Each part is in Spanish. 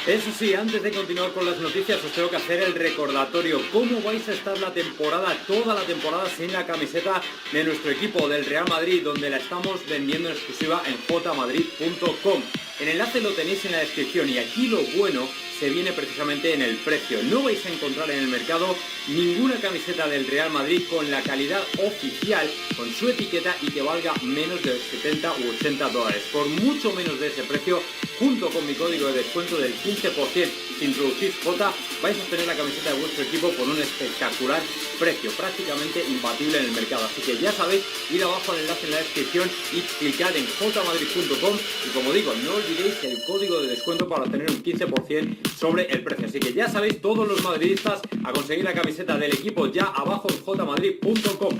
Eso sí, antes de continuar con las noticias os tengo que hacer el recordatorio. ¿Cómo vais a estar la temporada, toda la temporada, sin la camiseta de nuestro equipo del Real Madrid, donde la estamos vendiendo en exclusiva en jmadrid.com? El enlace lo tenéis en la descripción y aquí lo bueno se viene precisamente en el precio. No vais a encontrar en el mercado ninguna camiseta del Real Madrid con la calidad oficial, con su etiqueta y que valga menos de 70 u 80 dólares. Por mucho menos de ese precio, junto con mi código de descuento del 15%, si introducís J, vais a obtener la camiseta de vuestro equipo con un espectacular precio, prácticamente imbatible en el mercado. Así que ya sabéis, id abajo al enlace en la descripción y clicad en jmadrid.com y como digo, no olvidéis el código de descuento para obtener un 15% sobre el precio. Así que ya sabéis, todos los madridistas, a conseguir la camiseta del equipo ya abajo en jmadrid.com.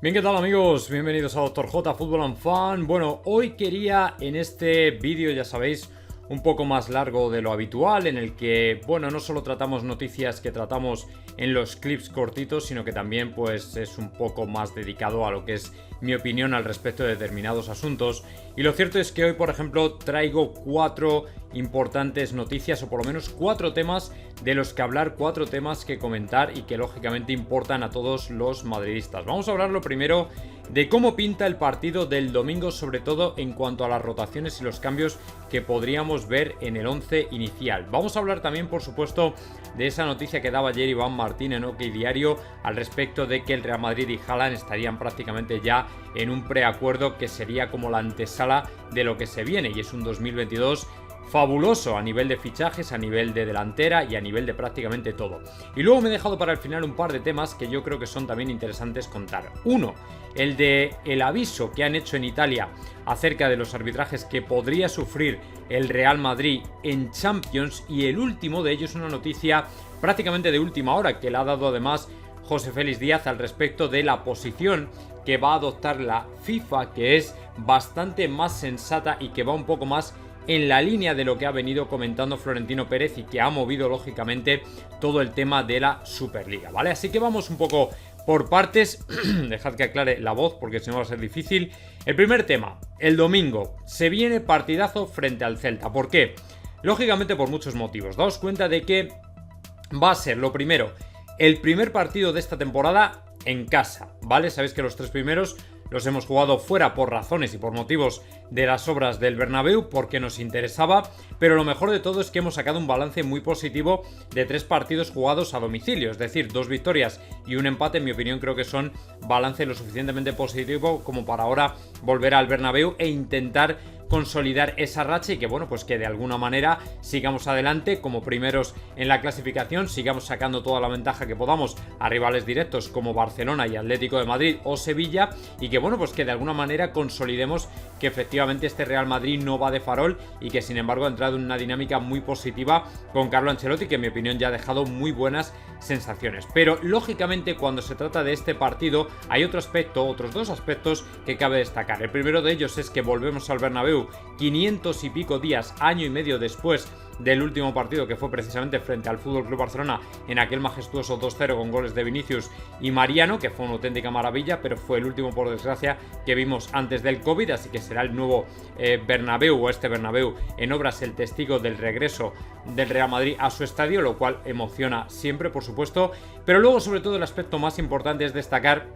Bien, ¿qué tal amigos? Bienvenidos a Dr. J Football and Fun. Bueno, hoy quería en este vídeo, ya sabéis, un poco más largo de lo habitual, en el que, bueno, no solo tratamos noticias que tratamos en los clips cortitos, sino que también pues es un poco más dedicado a lo que es mi opinión al respecto de determinados asuntos. Y lo cierto es que hoy, por ejemplo, traigo 4 importantes noticias, o por lo menos 4 temas de los que hablar, 4 temas que comentar y que lógicamente importan a todos los madridistas. Vamos a hablar lo primero de cómo pinta el partido del domingo, sobre todo en cuanto a las rotaciones y los cambios que podríamos ver en el 11 inicial. Vamos a hablar también, por supuesto, de esa noticia que daba ayer Iván Martín en OK Diario al respecto de que el Real Madrid y Haaland estarían prácticamente ya en un preacuerdo que sería como la antesala de lo que se viene, y es un 2022 fabuloso a nivel de fichajes, a nivel de delantera y a nivel de prácticamente todo. Y luego me he dejado para el final un par de temas que yo creo que son también interesantes contar. Uno, el de el aviso que han hecho en Italia acerca de los arbitrajes que podría sufrir el Real Madrid en Champions, y el último de ellos, una noticia prácticamente de última hora que le ha dado además José Félix Díaz al respecto de la posición que va a adoptar la FIFA, que es bastante más sensata y que va un poco más en la línea de lo que ha venido comentando Florentino Pérez y que ha movido lógicamente todo el tema de la Superliga, ¿vale? Así que vamos un poco por partes. Dejad que aclare la voz porque si no va a ser difícil. El primer tema, el domingo se viene partidazo frente al Celta. ¿Por qué? Lógicamente por muchos motivos. Daos cuenta de que va a ser, lo primero, el primer partido de esta temporada en casa, ¿vale? Sabéis que los 3 primeros los hemos jugado fuera por razones y por motivos de las obras del Bernabéu, porque nos interesaba, pero lo mejor de todo es que hemos sacado un balance muy positivo de 3 partidos jugados a domicilio, es decir, 2 victorias y un empate. En mi opinión creo que son balance lo suficientemente positivo como para ahora volver al Bernabéu e intentar consolidar esa racha y que, bueno, pues que de alguna manera sigamos adelante como primeros en la clasificación, sigamos sacando toda la ventaja que podamos a rivales directos como Barcelona y Atlético de Madrid o Sevilla, y que, bueno, pues que de alguna manera consolidemos que efectivamente este Real Madrid no va de farol y que sin embargo ha entrado en una dinámica muy positiva con Carlo Ancelotti, que en mi opinión ya ha dejado muy buenas sensaciones. Pero lógicamente cuando se trata de este partido hay otros 2 aspectos que cabe destacar. El primero de ellos es que volvemos al Bernabéu 500 y pico días, año y medio después del último partido, que fue precisamente frente al FC Barcelona en aquel majestuoso 2-0 con goles de Vinicius y Mariano, que fue una auténtica maravilla, pero fue el último, por desgracia, que vimos antes del COVID, así que será el nuevo Bernabéu, o este Bernabéu en obras, el testigo del regreso del Real Madrid a su estadio, lo cual emociona siempre, por supuesto. Pero luego, sobre todo, el aspecto más importante es destacar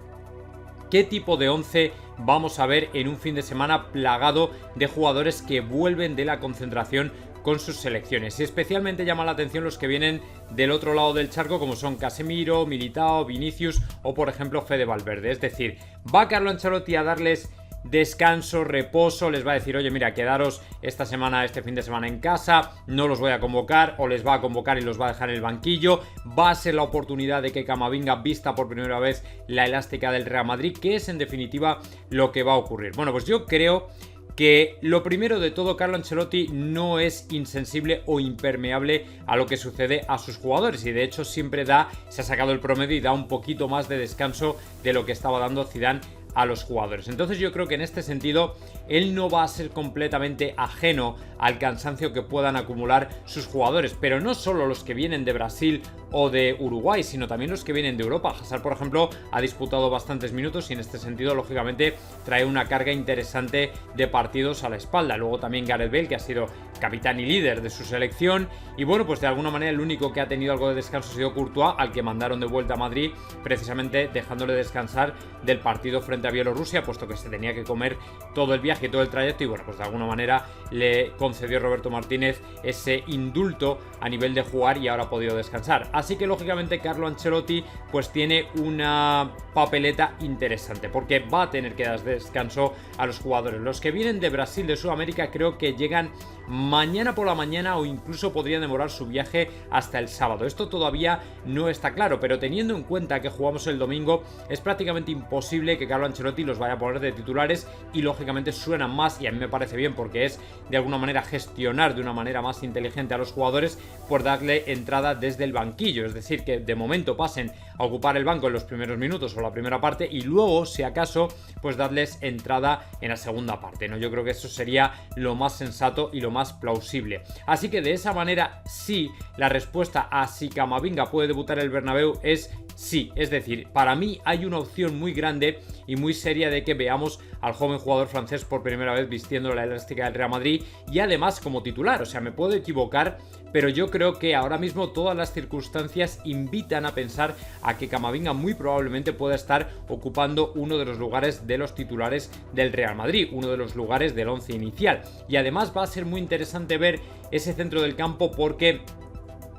qué tipo de 11 vamos a ver en un fin de semana plagado de jugadores que vuelven de la concentración con sus selecciones. Y especialmente llama la atención los que vienen del otro lado del charco, como son Casemiro, Militao, Vinicius o por ejemplo Fede Valverde. Es decir, va Carlo Ancelotti a darles descanso, reposo, les va a decir, oye, mira, quedaros esta semana, este fin de semana en casa, no los voy a convocar, o les va a convocar y los va a dejar en el banquillo. Va a ser la oportunidad de que Camavinga vista por primera vez la elástica del Real Madrid, que es en definitiva lo que va a ocurrir. Bueno, pues yo creo que lo primero de todo, Carlo Ancelotti no es insensible o impermeable a lo que sucede a sus jugadores, y de hecho siempre se ha sacado el promedio y da un poquito más de descanso de lo que estaba dando Zidane a los jugadores. Entonces yo creo que en este sentido él no va a ser completamente ajeno al cansancio que puedan acumular sus jugadores, pero no solo los que vienen de Brasil o de Uruguay, sino también los que vienen de Europa. Hazard, por ejemplo, ha disputado bastantes minutos y en este sentido, lógicamente, trae una carga interesante de partidos a la espalda. Luego también Gareth Bale, que ha sido capitán y líder de su selección, y bueno, pues de alguna manera el único que ha tenido algo de descanso ha sido Courtois, al que mandaron de vuelta a Madrid, precisamente dejándole descansar del partido frente a Bielorrusia, puesto que se tenía que comer todo el viaje y todo el trayecto, y bueno, pues de alguna manera le concedió Roberto Martínez ese indulto a nivel de jugar y ahora ha podido descansar. Así que lógicamente Carlo Ancelotti pues tiene una papeleta interesante, porque va a tener que dar descanso a los jugadores. Los que vienen de Brasil, de Sudamérica, creo que llegan mañana por la mañana o incluso podrían demorar su viaje hasta el sábado. Esto todavía no está claro, pero teniendo en cuenta que jugamos el domingo, es prácticamente imposible que Carlo Ancelotti los vaya a poner de titulares, y lógicamente suenan más, y a mí me parece bien porque es de alguna manera gestionar de una manera más inteligente a los jugadores por darle entrada desde el banquillo, es decir, que de momento pasen a ocupar el banco en los primeros minutos o la primera parte y luego, si acaso, pues darles entrada en la segunda parte, ¿no? Yo creo que eso sería lo más sensato y lo más plausible. Así que de esa manera, sí, la respuesta a si Camavinga puede debutar en el Bernabéu es sí. Es decir, para mí hay una opción muy grande y muy seria de que veamos al joven jugador francés por primera vez vistiendo la elástica del Real Madrid, y además como titular. O sea, me puedo equivocar, pero yo creo que ahora mismo todas las circunstancias invitan a pensar a que Camavinga muy probablemente pueda estar ocupando uno de los lugares de los titulares del Real Madrid, uno de los lugares del once inicial. Y además va a ser muy interesante ver ese centro del campo, porque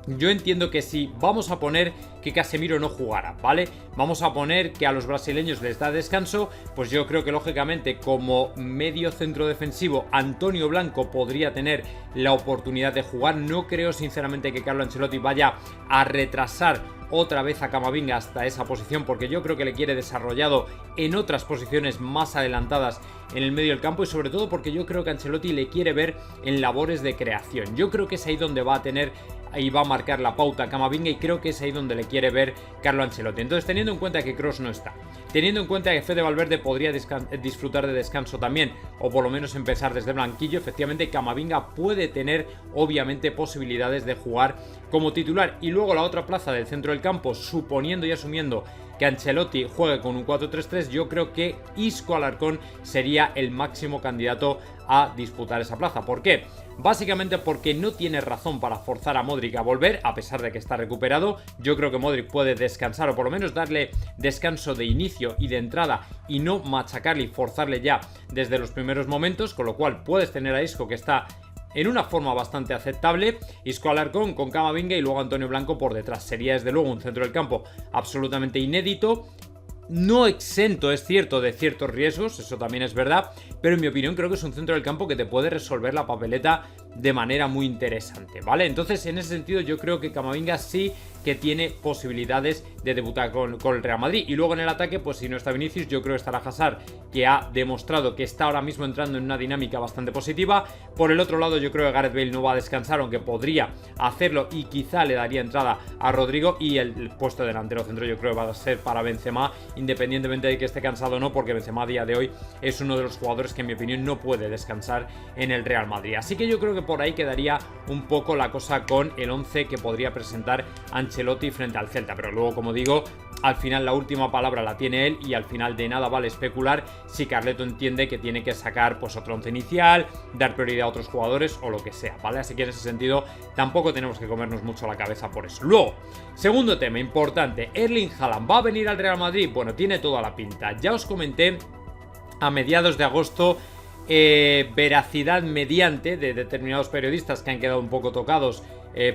yo entiendo que si vamos a poner que Casemiro no jugara, ¿vale? Vamos a poner que a los brasileños les da descanso, pues yo creo que lógicamente como medio centro defensivo Antonio Blanco podría tener la oportunidad de jugar. No creo sinceramente que Carlo Ancelotti vaya a retrasar otra vez a Camavinga hasta esa posición, porque yo creo que le quiere desarrollado en otras posiciones más adelantadas en el medio del campo, y sobre todo porque yo creo que Ancelotti le quiere ver en labores de creación. Yo creo que es ahí donde va a tener y va a marcar la pauta Camavinga, y creo que es ahí donde le quiere ver Carlo Ancelotti. Entonces, teniendo en cuenta que Kroos no está, teniendo en cuenta que Fede Valverde podría disfrutar de descanso también, o por lo menos empezar desde el banquillo, efectivamente Camavinga puede tener obviamente posibilidades de jugar como titular. Y luego la otra plaza del centro del campo, suponiendo y asumiendo que Ancelotti juegue con un 4-3-3, yo creo que Isco Alarcón sería el máximo candidato a disputar esa plaza. ¿Por qué? Básicamente porque no tiene razón para forzar a Modric a volver, a pesar de que está recuperado. Yo creo que Modric puede descansar, o por lo menos darle descanso de inicio y de entrada, y no machacarle y forzarle ya desde los primeros momentos, con lo cual puedes tener a Isco, que está en una forma bastante aceptable, Isco Alarcón con Camavinga y luego Antonio Blanco por detrás. Sería desde luego un centro del campo absolutamente inédito, no exento, es cierto, de ciertos riesgos, eso también es verdad, pero en mi opinión creo que es un centro del campo que te puede resolver la papeleta de manera muy interesante, ¿vale? Entonces, en ese sentido, yo creo que Camavinga sí que tiene posibilidades de debutar con el Real Madrid. Y luego en el ataque, pues si no está Vinicius, yo creo que estará Hazard, que ha demostrado que está ahora mismo entrando en una dinámica bastante positiva. Por el otro lado, yo creo que Gareth Bale no va a descansar, aunque podría hacerlo, y quizá le daría entrada a Rodrigo, y el puesto de delantero centro yo creo que va a ser para Benzema, independientemente de que esté cansado o no, porque Benzema a día de hoy es uno de los jugadores que en mi opinión no puede descansar en el Real Madrid. Así que yo creo que por ahí quedaría un poco la cosa con el 11 que podría presentar Ancelotti frente al Celta, pero luego, como digo, al final la última palabra la tiene él, y al final de nada vale especular si Carleto entiende que tiene que sacar pues otro once inicial, dar prioridad a otros jugadores o lo que sea, ¿vale? Así que en ese sentido tampoco tenemos que comernos mucho la cabeza por eso. Luego, segundo tema importante, Erling Haaland, ¿va a venir al Real Madrid? Bueno, tiene toda la pinta. Ya os comenté a mediados de agosto, veracidad mediante de determinados periodistas que han quedado un poco tocados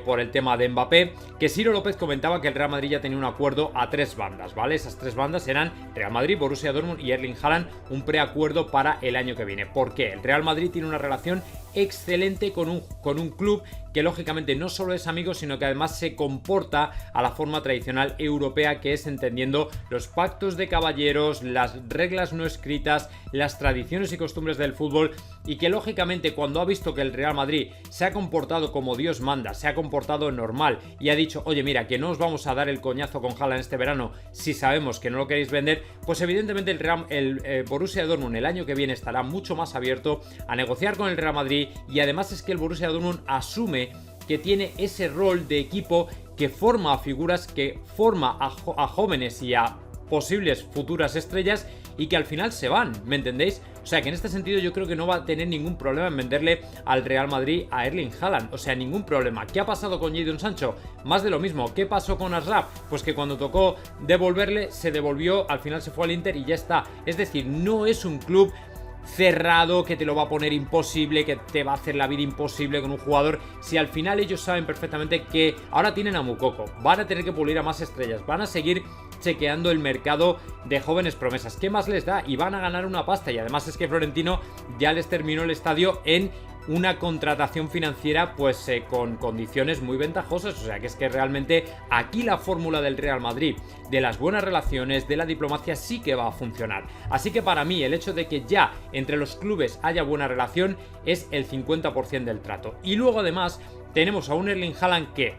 por el tema de Mbappé, que Ciro López comentaba que el Real Madrid ya tenía un acuerdo a 3 bandas, ¿vale? Esas 3 bandas eran Real Madrid, Borussia Dortmund y Erling Haaland, un preacuerdo para el año que viene. ¿Por qué? El Real Madrid tiene una relación excelente con un club que lógicamente no solo es amigo, sino que además se comporta a la forma tradicional europea, que es entendiendo los pactos de caballeros, las reglas no escritas, las tradiciones y costumbres del fútbol, y que lógicamente cuando ha visto que el Real Madrid se ha comportado como Dios manda, se ha comportado normal y ha dicho, oye mira, que no os vamos a dar el coñazo con Haaland este verano si sabemos que no lo queréis vender, pues evidentemente el Borussia Dortmund el año que viene estará mucho más abierto a negociar con el Real Madrid. Y además es que el Borussia Dortmund asume que tiene ese rol de equipo que forma a figuras, que forma a jóvenes y a posibles futuras estrellas y que al final se van, ¿me entendéis? O sea que en este sentido yo creo que no va a tener ningún problema en venderle al Real Madrid a Erling Haaland, o sea, ningún problema. ¿Qué ha pasado con Jadon Sancho? Más de lo mismo. ¿Qué pasó con Ashraf? Pues que cuando tocó devolverle, se devolvió, al final se fue al Inter y ya está. Es decir, no es un club cerrado que te lo va a poner imposible, que te va a hacer la vida imposible con un jugador. Si al final ellos saben perfectamente que ahora tienen a Moukoko, van a tener que pulir a más estrellas, van a seguir chequeando el mercado de jóvenes promesas. ¿Qué más les da? Y van a ganar una pasta. Y además es que Florentino ya les terminó el estadio en una contratación financiera pues con condiciones muy ventajosas. O sea que es que realmente aquí la fórmula del Real Madrid, de las buenas relaciones, de la diplomacia, sí que va a funcionar. Así que para mí el hecho de que ya entre los clubes haya buena relación es el 50% del trato. Y luego además tenemos a un Erling Haaland que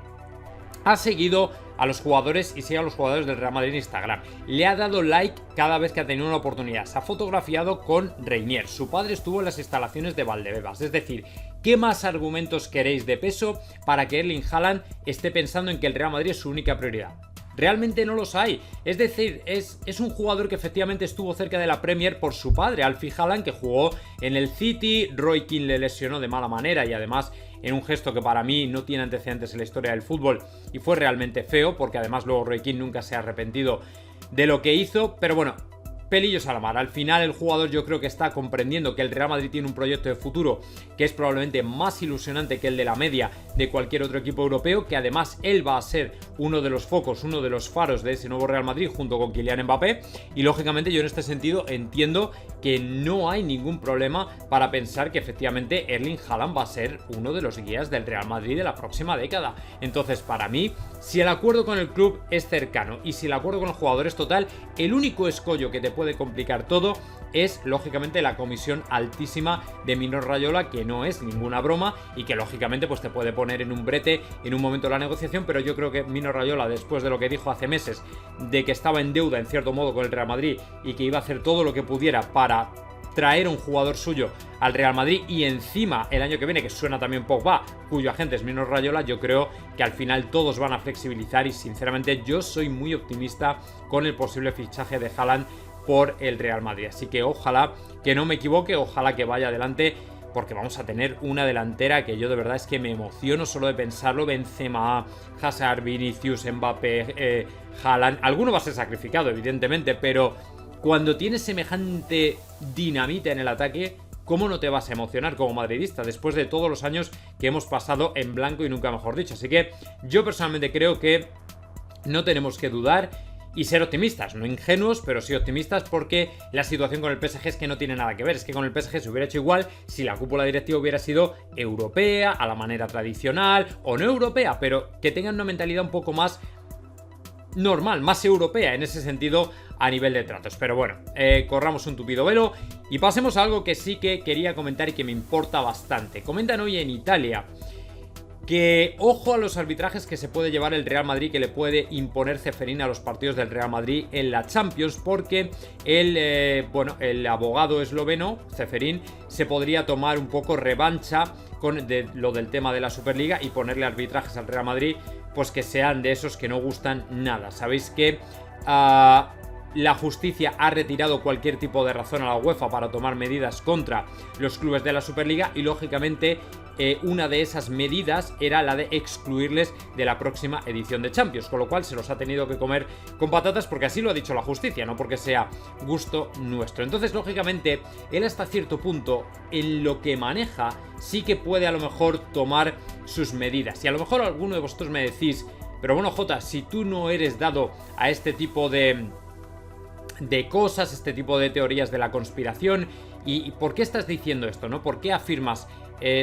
ha seguido a los jugadores y sigue a los jugadores del Real Madrid en Instagram. Le ha dado like cada vez que ha tenido una oportunidad. Se ha fotografiado con Reinier. Su padre estuvo en las instalaciones de Valdebebas. Es decir, ¿qué más argumentos queréis de peso para que Erling Haaland esté pensando en que el Real Madrid es su única prioridad? Realmente no los hay. Es decir, es un jugador que efectivamente estuvo cerca de la Premier por su padre, Alfie Haaland, que jugó en el City. Roy Keane le lesionó de mala manera y además en un gesto que para mí no tiene antecedentes en la historia del fútbol y fue realmente feo, porque además luego Roy Keane nunca se ha arrepentido de lo que hizo. Pero bueno, pelillos a la mar. Al final el jugador yo creo que está comprendiendo que el Real Madrid tiene un proyecto de futuro que es probablemente más ilusionante que el de la media de cualquier otro equipo europeo, que además él va a ser uno de los focos, uno de los faros de ese nuevo Real Madrid junto con Kylian Mbappé. Y lógicamente yo en este sentido entiendo que no hay ningún problema para pensar que efectivamente Erling Haaland va a ser uno de los guías del Real Madrid de la próxima década. Entonces para mí, si el acuerdo con el club es cercano y si el acuerdo con el jugador es total, el único escollo que te puede complicar todo es lógicamente la comisión altísima de Mino Raiola, que no es ninguna broma y que lógicamente pues te puede poner en un brete en un momento de la negociación. Pero yo creo que Mino Raiola, después de lo que dijo hace meses de que estaba en deuda en cierto modo con el Real Madrid y que iba a hacer todo lo que pudiera para traer un jugador suyo al Real Madrid y encima el año que viene, que suena también Pogba, cuyo agente es Mino Raiola, yo creo que al final todos van a flexibilizar y sinceramente yo soy muy optimista con el posible fichaje de Haaland por el Real Madrid. Así que ojalá que no me equivoque, ojalá que vaya adelante, porque vamos a tener una delantera que yo de verdad es que me emociono solo de pensarlo. Benzema, Hazard, Vinicius, Mbappé, Haaland. Alguno va a ser sacrificado, evidentemente, pero cuando tienes semejante dinamita en el ataque, ¿cómo no te vas a emocionar como madridista después de todos los años que hemos pasado en blanco y nunca mejor dicho? Así que yo personalmente creo que no tenemos que dudar y ser optimistas, no ingenuos, pero sí optimistas, porque la situación con el PSG es que no tiene nada que ver. Es que con el PSG se hubiera hecho igual si la cúpula directiva hubiera sido europea, a la manera tradicional, o no europea, pero que tengan una mentalidad un poco más normal, más europea en ese sentido a nivel de tratos. Pero bueno, corramos un tupido velo y pasemos a algo que sí que quería comentar y que me importa bastante. Comentan hoy en Italia que ojo a los arbitrajes que se puede llevar el Real Madrid, que le puede imponer Ceferín a los partidos del Real Madrid en la Champions, porque el abogado esloveno, Ceferín, se podría tomar un poco revancha con lo del tema de la Superliga y ponerle arbitrajes al Real Madrid, pues que sean de esos que no gustan nada. Sabéis que la justicia ha retirado cualquier tipo de razón a la UEFA para tomar medidas contra los clubes de la Superliga y lógicamente una de esas medidas era la de excluirles de la próxima edición de Champions, con lo cual se los ha tenido que comer con patatas porque así lo ha dicho la justicia, no porque sea gusto nuestro. Entonces lógicamente él hasta cierto punto en lo que maneja sí que puede a lo mejor tomar sus medidas, y a lo mejor alguno de vosotros me decís, pero bueno Jota, si tú no eres dado a este tipo de cosas, este tipo de teorías de la conspiración, y ¿por qué estás diciendo esto, no? ¿Por qué afirmas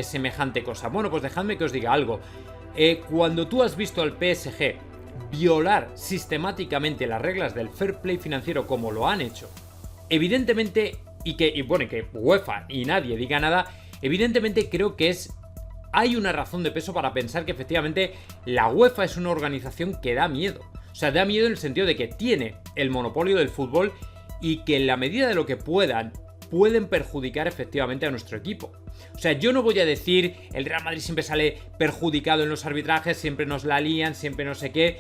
semejante cosa? Bueno, pues dejadme que os diga algo. Cuando tú has visto al PSG violar sistemáticamente las reglas del fair play financiero como lo han hecho, evidentemente, y que UEFA y nadie diga nada, evidentemente creo que hay una razón de peso para pensar que efectivamente la UEFA es una organización que da miedo. O sea, da miedo en el sentido de que tiene el monopolio del fútbol y que en la medida de lo que puedan pueden perjudicar efectivamente a nuestro equipo. O sea, yo no voy a decir el Real Madrid siempre sale perjudicado en los arbitrajes, siempre nos la lían, siempre no sé qué,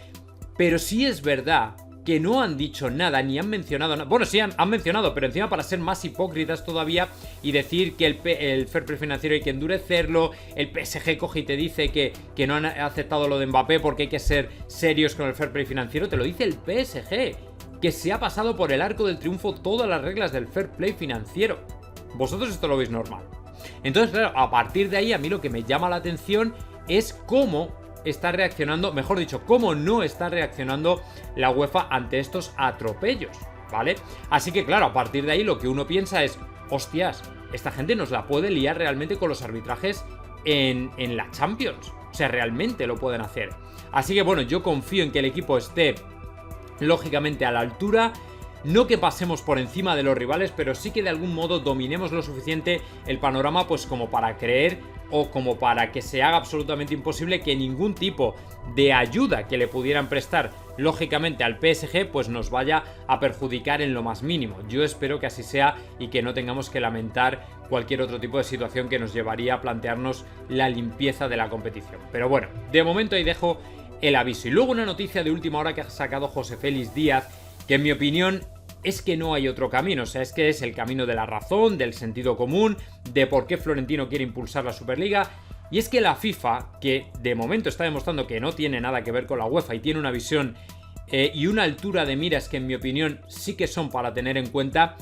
pero sí es verdad que no han dicho nada, ni han mencionado nada. Bueno, sí han mencionado, pero encima para ser más hipócritas todavía y decir que el fair play financiero hay que endurecerlo, el PSG coge y te dice que no han aceptado lo de Mbappé porque hay que ser serios con el fair play financiero, te lo dice el PSG, que se ha pasado por el arco del triunfo todas las reglas del fair play financiero. Vosotros esto lo veis normal. Entonces, claro, a partir de ahí a mí lo que me llama la atención es cómo está reaccionando, mejor dicho, cómo no está reaccionando la UEFA ante estos atropellos, ¿vale? Así que claro, a partir de ahí lo que uno piensa es, hostias, esta gente nos la puede liar realmente con los arbitrajes en la Champions. O sea, realmente lo pueden hacer. Así que bueno, yo confío en que el equipo esté lógicamente a la altura. No que pasemos por encima de los rivales, pero sí que de algún modo dominemos lo suficiente el panorama pues como para creer o como para que se haga absolutamente imposible que ningún tipo de ayuda que le pudieran prestar lógicamente al PSG pues nos vaya a perjudicar en lo más mínimo. Yo espero que así sea y que no tengamos que lamentar cualquier otro tipo de situación que nos llevaría a plantearnos la limpieza de la competición. Pero bueno, de momento ahí dejo el aviso. Y luego una noticia de última hora que ha sacado José Félix Díaz, que en mi opinión es que no hay otro camino, o sea, es que es el camino de la razón, del sentido común, de por qué Florentino quiere impulsar la Superliga, y es que la FIFA, que de momento está demostrando que no tiene nada que ver con la UEFA y tiene una visión y una altura de miras que en mi opinión sí que son para tener en cuenta,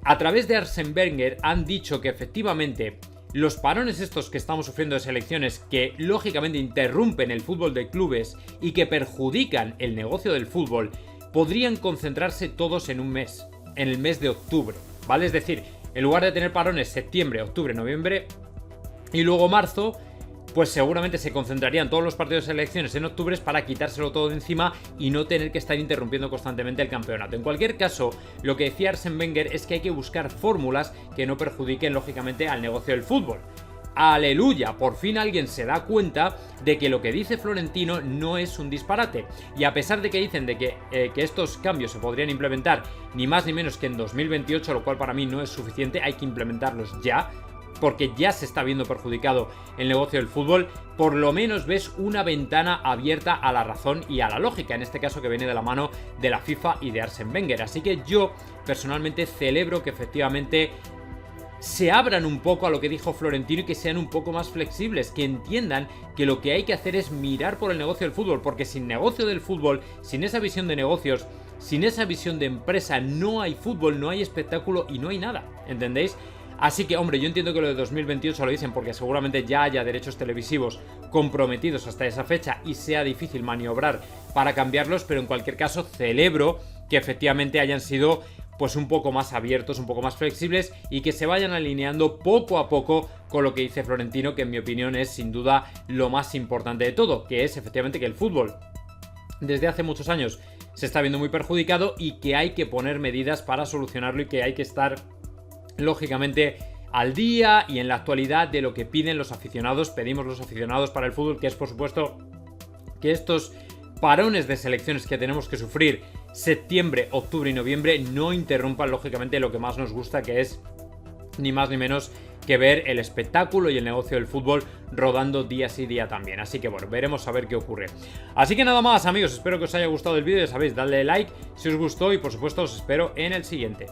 a través de Arsene Wenger han dicho que efectivamente los parones estos que estamos sufriendo de selecciones que lógicamente interrumpen el fútbol de clubes y que perjudican el negocio del fútbol, podrían concentrarse todos en un mes, en el mes de octubre, ¿vale? Es decir, en lugar de tener parones septiembre, octubre, noviembre y luego marzo, pues seguramente se concentrarían todos los partidos de selecciones en octubre para quitárselo todo de encima y no tener que estar interrumpiendo constantemente el campeonato. En cualquier caso, lo que decía Arsene Wenger es que hay que buscar fórmulas que no perjudiquen lógicamente al negocio del fútbol. ¡Aleluya! Por fin alguien se da cuenta de que lo que dice Florentino no es un disparate. Y a pesar de que dicen de que estos cambios se podrían implementar ni más ni menos que en 2028, lo cual para mí no es suficiente, hay que implementarlos ya, porque ya se está viendo perjudicado el negocio del fútbol, por lo menos ves una ventana abierta a la razón y a la lógica, en este caso que viene de la mano de la FIFA y de Arsene Wenger. Así que yo personalmente celebro que efectivamente se abran un poco a lo que dijo Florentino y que sean un poco más flexibles, que entiendan que lo que hay que hacer es mirar por el negocio del fútbol, porque sin negocio del fútbol, sin esa visión de negocios, sin esa visión de empresa, no hay fútbol, no hay espectáculo y no hay nada, ¿entendéis? Así que, hombre, yo entiendo que lo de 2028 lo dicen porque seguramente ya haya derechos televisivos comprometidos hasta esa fecha y sea difícil maniobrar para cambiarlos, pero en cualquier caso celebro que efectivamente hayan sido pues un poco más abiertos, un poco más flexibles y que se vayan alineando poco a poco con lo que dice Florentino, que en mi opinión es sin duda lo más importante de todo, que es efectivamente que el fútbol desde hace muchos años se está viendo muy perjudicado y que hay que poner medidas para solucionarlo y que hay que estar lógicamente al día y en la actualidad de lo que piden los aficionados, pedimos los aficionados para el fútbol, que es por supuesto que estos parones de selecciones que tenemos que sufrir septiembre, octubre y noviembre no interrumpan lógicamente lo que más nos gusta, que es ni más ni menos que ver el espectáculo y el negocio del fútbol rodando día sí día también. Así que bueno, veremos a ver qué ocurre. Así que nada más, amigos, espero que os haya gustado el vídeo, ya sabéis, dadle like si os gustó y por supuesto os espero en el siguiente.